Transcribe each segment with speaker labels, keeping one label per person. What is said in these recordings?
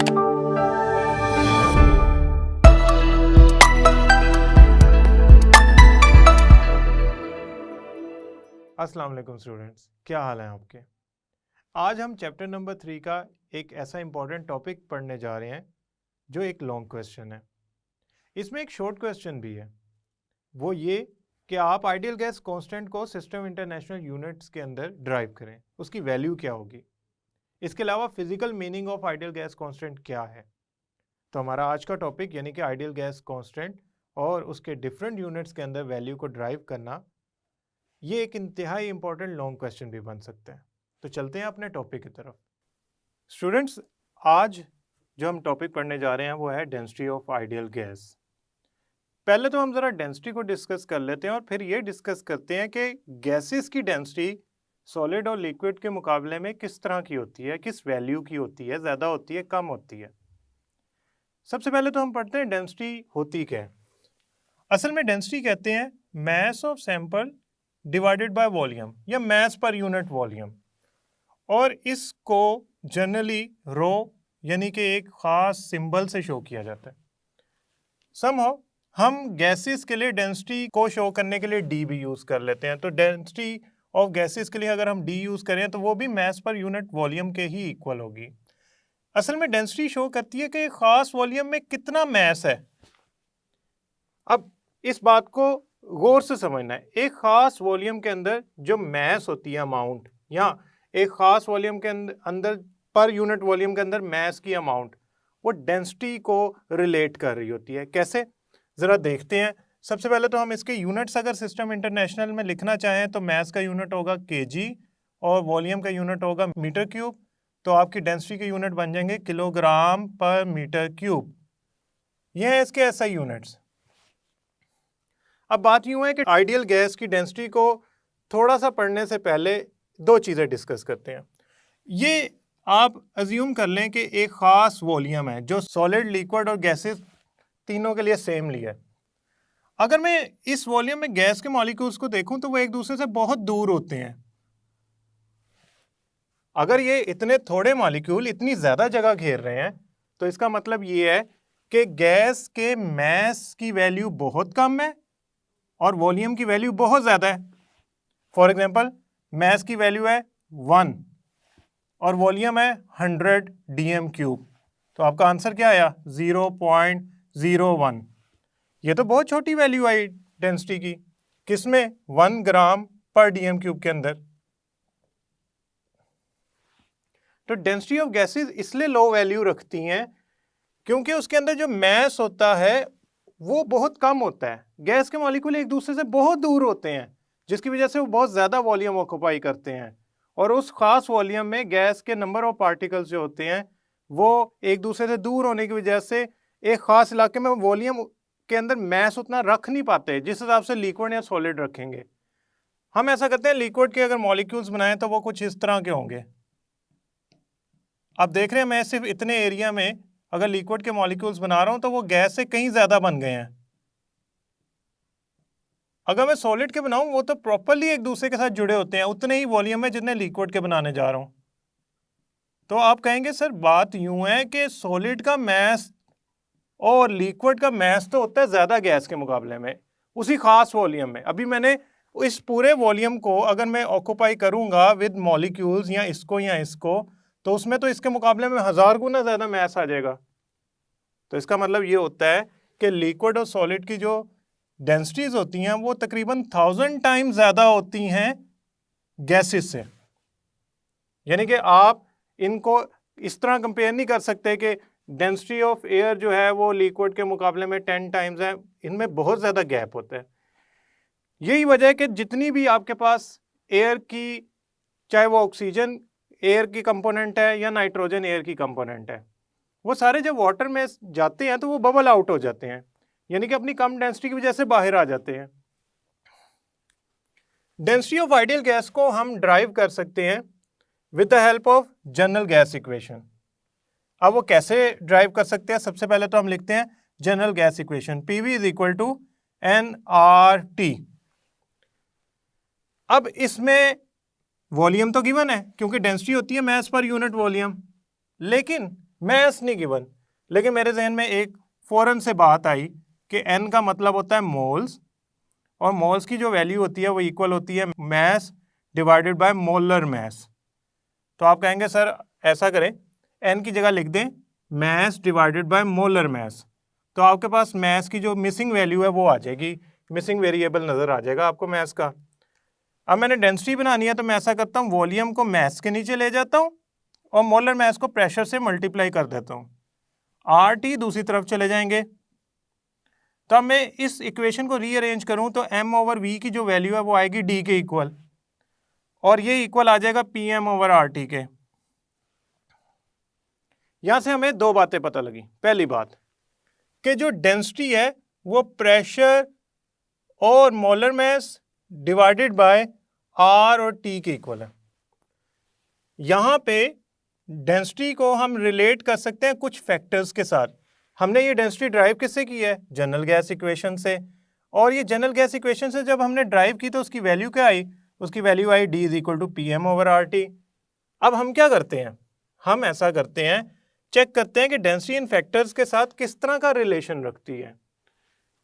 Speaker 1: अस्सलाम वालेकुम स्टूडेंट्स, क्या हाल है आपके। आज हम चैप्टर नंबर 3 का एक ऐसा इंपॉर्टेंट टॉपिक पढ़ने जा रहे हैं जो एक लॉन्ग क्वेश्चन है। इसमें एक शॉर्ट क्वेश्चन भी है, वो ये कि आप आइडियल गैस कांस्टेंट को सिस्टम इंटरनेशनल यूनिट्स के अंदर ड्राइव करें, उसकी वैल्यू क्या होगी। इसके अलावा physical meaning of ideal gas constant क्या है। तो हमारा आज का टॉपिक यानी कि आइडियल गैस कांस्टेंट और उसके डिफरेंट यूनिट्स के अंदर वैल्यू को ड्राइव करना, ये एक इंतहाई इंपॉर्टेंट लॉन्ग क्वेश्चन भी बन सकते हैं। तो चलते हैं अपने टॉपिक की तरफ। स्टूडेंट्स, आज जो हम टॉपिक पढ़ने जा रहे हैं वो है डेंसिटी ऑफ आइडियल गैस। पहले तो हम ज़रा डेंसिटी को डिस्कस कर लेते हैं और फिर ये डिस्कस करते हैं कि गैसेस की डेंसिटी सॉलिड और लिक्विड के मुकाबले में किस तरह की होती है, किस वैल्यू की होती है, ज़्यादा होती है, कम होती है। सबसे पहले तो हम पढ़ते हैं डेंसिटी होती क्या है। असल में डेंसिटी कहते हैं mass of sample divided by volume या मैस पर यूनिट वॉल्यूम, और इसको जनरली रो यानी कि एक खास सिंबल से शो किया जाता है। समहाउ हम गैसेस के लिए डेंसिटी को शो करने के लिए डी भी यूज कर लेते हैं। तो डेंसिटी ऑफ गैसेस के लिए अगर हम डी यूज करें तो वो भी मैस पर यूनिट वॉल्यूम के ही इक्वल होगी। असल में डेंसिटी शो करती है कि एक खास वॉल्यूम में कितना मैस है। अब इस बात को गौर से समझना है। एक खास वॉल्यूम के अंदर जो मैस होती है, अमाउंट, या एक खास वॉल्यूम के अंदर पर यूनिट वॉल्यूम के अंदर मैस की अमाउंट, वो डेंसिटी को रिलेट कर रही होती है। कैसे, ज़रा देखते हैं। सबसे पहले तो हम इसके यूनिट्स अगर सिस्टम इंटरनेशनल में लिखना चाहें तो मैस का यूनिट होगा केजी और वॉल्यूम का यूनिट होगा मीटर क्यूब। तो आपकी डेंसिटी के यूनिट बन जाएंगे किलोग्राम पर मीटर क्यूब। ये है इसके एसआई यूनिट्स। अब बात यूं है कि आइडियल गैस की डेंसिटी को थोड़ा सा पढ़ने से पहले दो चीज़ें डिस्कस करते हैं। ये आप अज्यूम कर लें कि एक ख़ास वॉल्यूम है जो सॉलिड, लिक्विड और गैसेस तीनों के लिए सेम लिया है। अगर मैं इस वॉल्यूम में गैस के मॉलिक्यूल्स को देखूं तो वो एक दूसरे से बहुत दूर होते हैं। अगर ये इतने थोड़े मॉलिक्यूल इतनी ज़्यादा जगह घेर रहे हैं तो इसका मतलब ये है कि गैस के मैस की वैल्यू बहुत कम है और वॉल्यूम की वैल्यू बहुत ज़्यादा है। फॉर एग्जाम्पल, मैस की वैल्यू है 1 और वॉल्यूम है 100 dm क्यूब। तो आपका आंसर क्या आया? 0.01। ये तो बहुत छोटी वैल्यू आई डेंसिटी की। किसमें? 1 ग्राम पर dm क्यूब के अंदर। तो डेंसिटी ऑफ गैसेस इसलिए लो वैल्यू रखती हैं क्योंकि उसके अंदर जो मैस होता है वो बहुत कम होता है। गैस के मॉलिक्यूल एक दूसरे से बहुत दूर होते हैं जिसकी वजह से वो बहुत ज़्यादा वॉल्यूम ऑक्यूपाई करते हैं, और उस खास वॉल्यूम में गैस के नंबर ऑफ पार्टिकल्स जो होते हैं वो एक दूसरे से दूर होने की वजह से एक ख़ास इलाके में वॉल्यूम के अंदर मैस उतना रख नहीं पाते जिस हिसाब से लिक्विड या सॉलिड रखेंगे। हम ऐसा करते हैं, लिक्विड के अगर मॉलिक्यूल्स बनाएं तो वो कुछ इस तरह के होंगे। आप देख रहे हैं मैं सिर्फ इतने एरिया में अगर लिक्विड के मॉलिक्यूल्स बना रहा हूं तो वो गैस से कहीं ज़्यादा बन गए हैं। अगर मैं सॉलिड के बनाऊं वो तो प्रॉपरली एक दूसरे के साथ जुड़े होते हैं, उतने ही वॉल्यूम में जितने लिक्विड के बनाने जा रहा हूं। तो आप कहेंगे सर बात यूं है कि सॉलिड का मैस और लिक्विड का मैस तो होता है ज़्यादा गैस के मुकाबले में उसी खास वॉल्यूम में। अभी मैंने इस पूरे वॉल्यूम को अगर मैं ऑक्यूपाई करूंगा विद मॉलिक्यूल्स या इसको तो उसमें तो इसके मुकाबले में 1000 गुना ज़्यादा मैस आ जाएगा। तो इसका मतलब ये होता है कि लिक्विड और सॉलिड की जो डेंसिटीज होती हैं वो तकरीबन 1000 टाइम्स ज़्यादा होती हैं गैसेस से। यानी कि आप इनको इस तरह कंपेयर नहीं कर सकते कि डेंसिटी ऑफ एयर जो है वो लिक्विड के मुकाबले में 10 टाइम्स है, इनमें बहुत ज़्यादा गैप होता है। यही वजह है कि जितनी भी आपके पास एयर की, चाहे वो ऑक्सीजन एयर की कंपोनेंट है या नाइट्रोजन एयर की कंपोनेंट है, वो सारे जब वाटर में जाते हैं तो वो बबल आउट हो जाते हैं, यानी कि अपनी कम डेंसिटी की वजह से बाहर आ जाते हैं। डेंसिटी ऑफ आइडियल गैस को हम ड्राइव कर सकते हैं with the help of general gas equation. अब वो कैसे ड्राइव कर सकते हैं? सबसे पहले तो हम लिखते हैं general gas equation, PV is equal to nRT। अब इसमें वॉल्यूम तो गिवन है क्योंकि डेंसिटी होती है मैस पर यूनिट वॉल्यूम, लेकिन मैस नहीं गिवन, लेकिन मेरे जहन में एक फौरन से बात आई कि n का मतलब होता है मोल्स, और मोल्स की जो वैल्यू होती है वो इक्वल होती है mess divided by molar mass. तो आप कहेंगे सर ऐसा करें, n की जगह लिख दें mess divided by molar mass, तो आपके पास मैस की जो मिसिंग वैल्यू है वो आ जाएगी, मिसिंग वेरिएबल नज़र आ जाएगा आपको मैस का। अब मैंने डेंसिटी बनानी है तो मैं ऐसा करता हूँ, वॉल्यूम को मैस के नीचे ले जाता हूँ और मोलर मैस को प्रेशर से मल्टीप्लाई कर देता हूँ, RT दूसरी तरफ चले जाएंगे। तो अब मैं इस इक्वेशन को रीअरेंज करूँ तो m/v की जो वैल्यू है वो आएगी d के इक्वल, और ये इक्वल आ जाएगा Pm/RT के। यहां से हमें दो बातें पता लगी। पहली बात कि जो डेंसिटी है वो प्रेशर और molar mass divided by R और T के इक्वल है। यहां पे डेंसिटी को हम रिलेट कर सकते हैं कुछ फैक्टर्स के साथ। हमने ये डेंसिटी ड्राइव किससे की है? जनरल गैस इक्वेशन से। और ये जनरल गैस इक्वेशन से जब हमने ड्राइव की तो उसकी वैल्यू क्या आई? उसकी वैल्यू आई D = Pm/RT। अब हम क्या करते हैं? हम ऐसा करते हैं, चेक करते हैं कि डेंसिटी इन फैक्टर्स के साथ किस तरह का रिलेशन रखती है।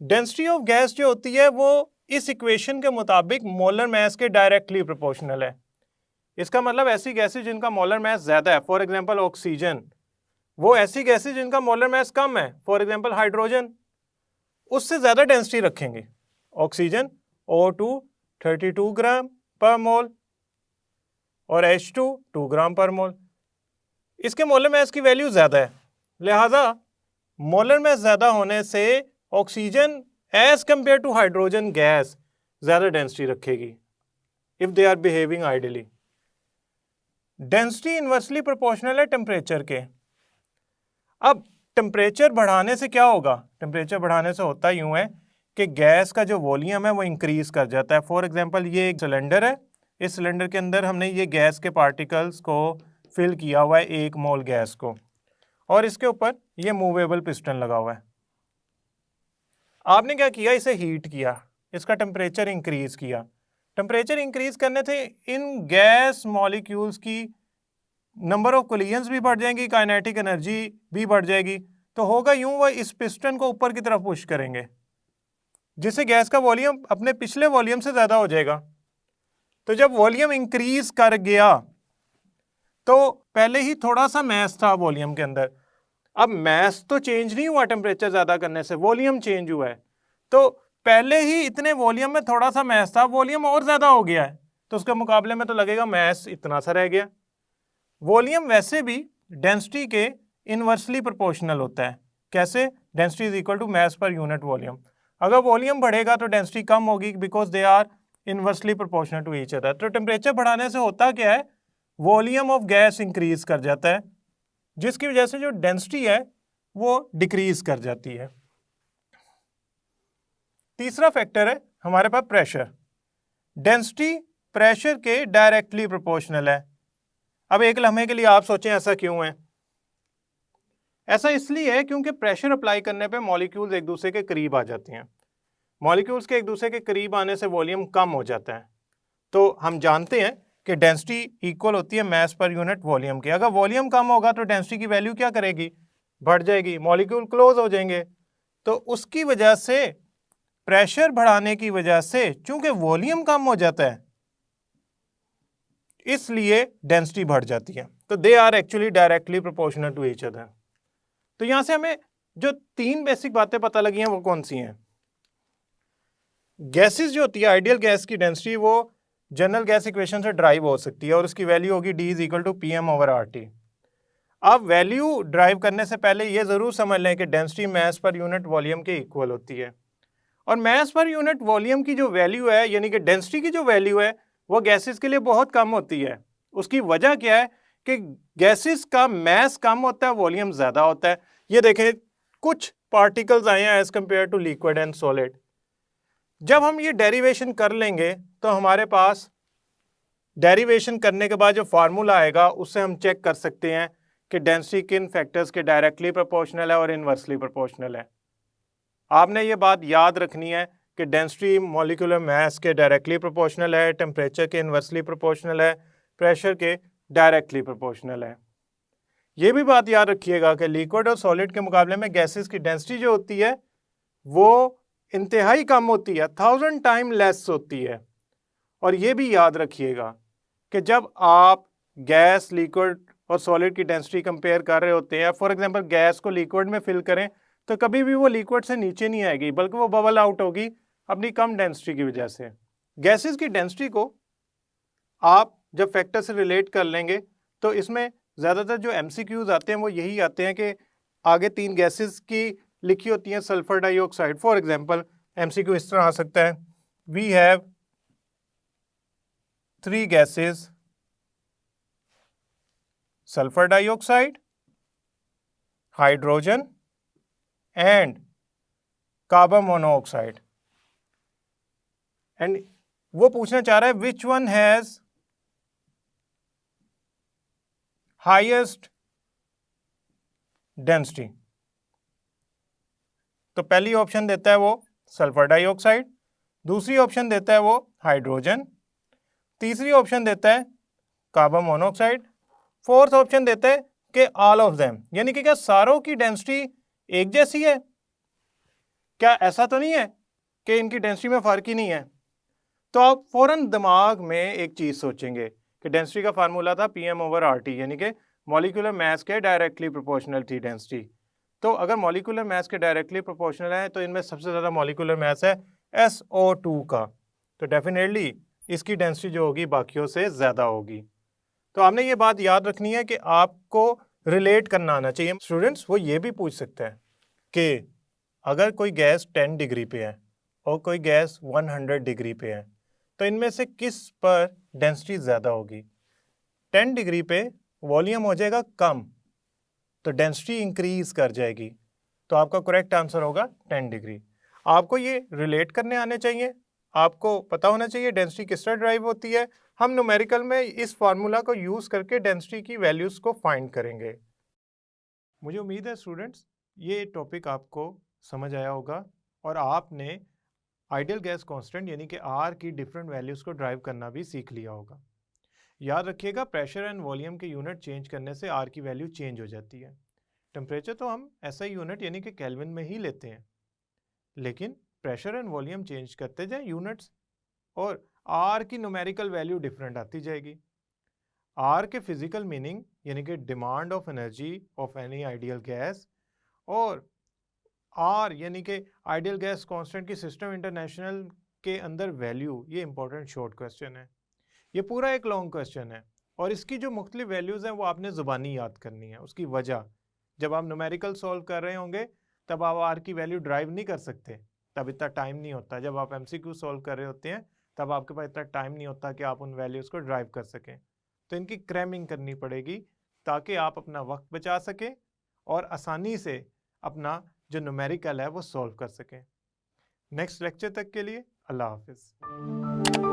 Speaker 1: डेंसिटी ऑफ गैस जो होती है वो इस इक्वेशन के मुताबिक मोलर मैस के डायरेक्टली प्रोपोर्शनल है। इसका मतलब ऐसी गैसेज जिनका मोलर मैस ज्यादा है, फॉर एग्जांपल ऑक्सीजन, वो ऐसी गैसेज जिनका मोलर मैस कम है, फॉर एग्जांपल हाइड्रोजन, उससे ज्यादा डेंसिटी रखेंगे। ऑक्सीजन O2 32 ग्राम पर मोल और H2 2 ग्राम पर मोल, इसके मोलर मैस की वैल्यू ज्यादा है, लिहाजा मोलर मैस ज्यादा होने से oxygen as compare to hydrogen gas ज्यादा डेंसिटी रखेगी if they are behaving ideally. Density inversely proportional है टेम्परेचर के। अब टेम्परेचर बढ़ाने से क्या होगा? टेम्परेचर बढ़ाने से होता यूं है कि गैस का जो वॉल्यूम है वो इंक्रीज कर जाता है। फॉर एग्जांपल ये एक सिलेंडर है, इस सिलेंडर के अंदर हमने ये गैस के पार्टिकल्स को फिल किया हुआ है 1 मोल गैस को, और इसके ऊपर ये मूवेबल पिस्टन लगा हुआ है। आपने क्या किया? इसे हीट किया, इसका टेम्परेचर इंक्रीज किया। टेम्परेचर इंक्रीज करने से इन गैस मॉलिक्यूल्स की नंबर ऑफ कोलिजन्स भी बढ़ जाएंगी, काइनेटिक एनर्जी भी बढ़ जाएगी। तो होगा यूं, वह इस पिस्टन को ऊपर की तरफ पुश करेंगे, जिससे गैस का वॉल्यूम अपने पिछले वॉल्यूम से ज्यादा हो जाएगा। तो जब वॉल्यूम इंक्रीज कर गया तो पहले ही थोड़ा सा मैस था वॉल्यूम के अंदर, अब मैस तो चेंज नहीं हुआ टेम्परेचर ज्यादा करने से, वॉल्यूम चेंज हुआ है। तो पहले ही इतने वॉल्यूम में थोड़ा सा मैस था, वॉल्यूम और ज्यादा हो गया है, तो उसके मुकाबले में तो लगेगा मैस इतना सा रह गया। वॉल्यूम वैसे भी डेंसिटी के इनवर्सली प्रोपोर्शनल होता है। कैसे? Density is equal to mass पर यूनिट वॉल्यूम। अगर वॉल्यूम बढ़ेगा तो डेंसिटी कम होगी, because they are inversely proportional to each other. तो टेम्परेचर बढ़ाने से होता क्या है? वॉल्यूम ऑफ गैस इंक्रीज कर जाता है, जिसकी वजह से जो डेंसिटी है वो डिक्रीज कर जाती है। तीसरा फैक्टर है हमारे पास प्रेशर। डेंसिटी प्रेशर के डायरेक्टली प्रोपोर्शनल है। अब एक लम्हे के लिए आप सोचें ऐसा क्यों है? ऐसा इसलिए है क्योंकि प्रेशर अप्लाई करने पे मॉलिक्यूल्स एक दूसरे के करीब आ जाते हैं। मॉलिक्यूल्स के एक दूसरे के करीब आने से वॉल्यूम कम हो जाता है। तो हम जानते हैं कि डेंसिटी इक्वल होती है मैस पर यूनिट वॉल्यूम के। अगर वॉल्यूम कम होगा तो डेंसिटी की वैल्यू क्या करेगी? बढ़ जाएगी, मॉलिक्यूल क्लोज हो जाएंगे। तो उसकी वजह से प्रेशर बढ़ाने की वजह से चूंकि वॉल्यूम कम हो जाता है इसलिए डेंसिटी बढ़ जाती है। तो they are actually directly proportional to each other. तो यहां से हमें जो 3 बेसिक बातें पता लगी हैं वो कौन सी हैं? गैसेस जो होती है, आइडियल गैस की डेंसिटी वो जनरल गैस इक्वेशन से ड्राइव हो सकती है और उसकी वैल्यू होगी D = Pm/RT। अब वैल्यू ड्राइव करने से पहले ये जरूर समझ लें कि डेंसिटी मैस पर यूनिट वॉल्यूम के इक्वल होती है, और मैस पर यूनिट वॉल्यूम की जो वैल्यू है, यानी कि डेंसिटी की जो वैल्यू है, वो गैसेस के लिए बहुत कम होती है। उसकी वजह क्या है कि गैसेस का मैस कम होता है, वॉल्यूम ज्यादा होता है। ये देखें, कुछ पार्टिकल्स आए हैं as compare to liquid and solid. जब हम ये डेरिवेशन कर लेंगे तो हमारे पास डेरिवेशन करने के बाद जो फार्मूला आएगा उससे हम चेक कर सकते हैं कि डेंसिटी किन फैक्टर्स के डायरेक्टली प्रोपोर्शनल है और इनवर्सली प्रोपोर्शनल है। आपने ये बात याद रखनी है कि डेंसिटी मॉलिक्यूलर मैस के डायरेक्टली प्रोपोर्शनल है, टेम्परेचर के इनवर्सली प्रोपोर्शनल है, प्रेशर के डायरेक्टली प्रोपोर्शनल है। ये भी बात याद रखिएगा कि लिक्विड और सॉलिड के मुकाबले में गैसेस की डेंसिटी जो होती है वो इंतहाई कम होती है, 1000 टाइम लेस होती है। और ये भी याद रखिएगा कि जब आप गैस, लिक्विड और सॉलिड की डेंसिटी कंपेयर कर रहे होते हैं, फॉर एग्जांपल गैस को लिक्विड में फिल करें तो कभी भी वो लिक्विड से नीचे नहीं आएगी, बल्कि वो बबल आउट होगी अपनी कम डेंसिटी की वजह से। गैसेस की डेंसिटी को आप जब फैक्टर से रिलेट कर लेंगे तो इसमें ज़्यादातर जो MCQs आते हैं वो यही आते हैं कि आगे 3 गैसेस की लिखी होती हैं, sulphur dioxide. For example MCQ इस तरह आ सकता है, we have 3 gases, sulphur dioxide, hydrogen and carbon monoxide. And वो पूछना चाह रहा है which one has highest density. तो पहली ऑप्शन देता है वो सल्फर डाइऑक्साइड, दूसरी ऑप्शन देता है वो हाइड्रोजन, तीसरी ऑप्शन देता है कार्बन मोनोऑक्साइड, फोर्थ ऑप्शन देता है कि ऑल ऑफ देम। यानी कि क्या सारों की डेंसिटी एक जैसी है? क्या ऐसा तो नहीं है कि इनकी डेंसिटी में फर्क ही नहीं है? तो आप फौरन दिमाग में एक चीज सोचेंगे कि डेंसिटी का फार्मूला था PM/RT, यानी कि मॉलिक्यूलर मास के डायरेक्टली प्रोपोर्शनल थी डेंसिटी। तो अगर मॉलिक्यूलर मास के डायरेक्टली प्रोपोर्शनल है तो इनमें सबसे ज़्यादा मॉलिक्यूलर मास है SO2 का, तो डेफिनेटली इसकी डेंसिटी जो होगी बाकियों से ज़्यादा होगी। तो आपने ये बात याद रखनी है कि आपको रिलेट करना आना चाहिए। स्टूडेंट्स वो ये भी पूछ सकते हैं कि अगर कोई गैस 10 डिग्री पे है और कोई गैस 100 डिग्री पे है तो इनमें से किस पर डेंसिटी ज़्यादा होगी? 10 डिग्री पे वॉल्यूम हो जाएगा कम तो डेंसिटी इंक्रीज कर जाएगी, तो आपका करेक्ट आंसर होगा 10 डिग्री। आपको ये रिलेट करने आने चाहिए, आपको पता होना चाहिए डेंसिटी किस तरह ड्राइव होती है। हम न्यूमेरिकल में इस फार्मूला को यूज़ करके डेंसिटी की वैल्यूज़ को फाइंड करेंगे। मुझे उम्मीद है स्टूडेंट्स ये टॉपिक आपको समझ आया होगा और आपने आइडियल गैस कांस्टेंट यानी कि R की डिफरेंट वैल्यूज़ को ड्राइव करना भी सीख लिया होगा। याद रखिएगा प्रेशर एंड वॉल्यूम के यूनिट चेंज करने से R की वैल्यू चेंज हो जाती है। टेम्परेचर तो हम SI यूनिट यानी कि केल्विन में ही लेते हैं, लेकिन प्रेशर एंड वॉल्यूम चेंज करते जाएं यूनिट्स और R की न्यूमेरिकल वैल्यू डिफरेंट आती जाएगी। R के फिजिकल मीनिंग यानी कि demand of energy of any ideal gas और R यानी कि आइडियल गैस कांस्टेंट की सिस्टम इंटरनेशनल के अंदर वैल्यू, ये इंपॉर्टेंट शॉर्ट क्वेश्चन है। ये पूरा एक लॉन्ग क्वेश्चन है और इसकी जो मुख्तलिफ वैल्यूज़ हैं वो आपने ज़ुबानी याद करनी है। उसकी वजह, जब आप न्यूमेरिकल सॉल्व कर रहे होंगे तब आप R की वैल्यू ड्राइव नहीं कर सकते, तब इतना टाइम नहीं होता। जब आप MCQ सॉल्व कर रहे होते हैं तब आपके पास इतना टाइम नहीं होता कि आप उन वैल्यूज़ को ड्राइव कर सकें। तो इनकी क्रैमिंग करनी पड़ेगी ताकि आप अपना वक्त बचा सकें और आसानी से अपना जो न्यूमेरिकल है वो सॉल्व कर सकें। नेक्स्ट लेक्चर तक के लिए अल्लाह हाफिज़।